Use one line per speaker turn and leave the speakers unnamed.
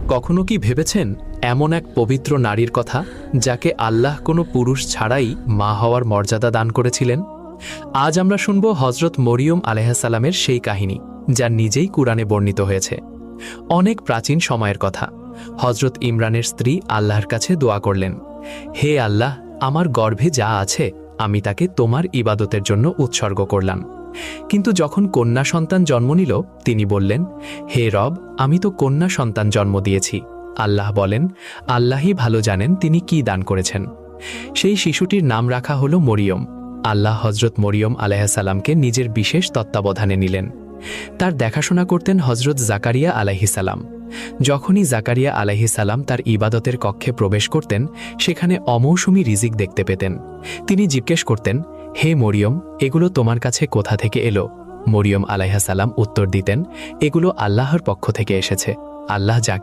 কখনো কি ভেবেছেন এমন এক পবিত্র নারীর কথা যাকে আল্লাহ কোনো পুরুষ ছাড়াই মা হওয়ার মর্যাদা দান করেছিলেন? আজ আমরা শুনব হজরত মরিয়ম আলাইহিসসালামের সেই কাহিনী যা নিজেই কুরআনে বর্ণিত হয়েছে। অনেক প্রাচীন সময়ের কথা। হজরত ইমরানের স্ত্রী আল্লাহর কাছে দোয়া করলেন, হে আল্লাহ, আমার গর্ভে যা আছে আমি তাকে তোমার ইবাদতের জন্য উৎসর্গ করলাম। কিন্তু যখন কন্যা সন্তান জন্ম নিল তিনি বললেন, হে রব, আমি তো কন্যা সন্তান জন্ম দিয়েছি। আল্লাহ বলেন, আল্লাহই ভালো জানেন তিনি কি দান করেছেন। সেই শিশুটির নাম রাখা হল মরিয়ম। আল্লাহ হজরত মরিয়ম আলাইহিসসালামকে নিজের বিশেষ তত্ত্বাবধানে নিলেন। তার দেখাশোনা করতেন হজরত জাকারিয়া আলাইহিসসালাম। যখনই জাকারিয়া আলাইহিসসালাম তার ইবাদতের কক্ষে প্রবেশ করতেন সেখানে অমৌসুমী রিজিক দেখতে পেতেন। তিনি জিজ্ঞেস করতেন, হে মরিয়ম, এগুলো তোমার কাছে কোথা থেকে এলো? মরিয়ম আলাইহিসসালাম উত্তর দিতেন, এগুলো আল্লাহর পক্ষ থেকে এসেছে। আল্লাহ যাকে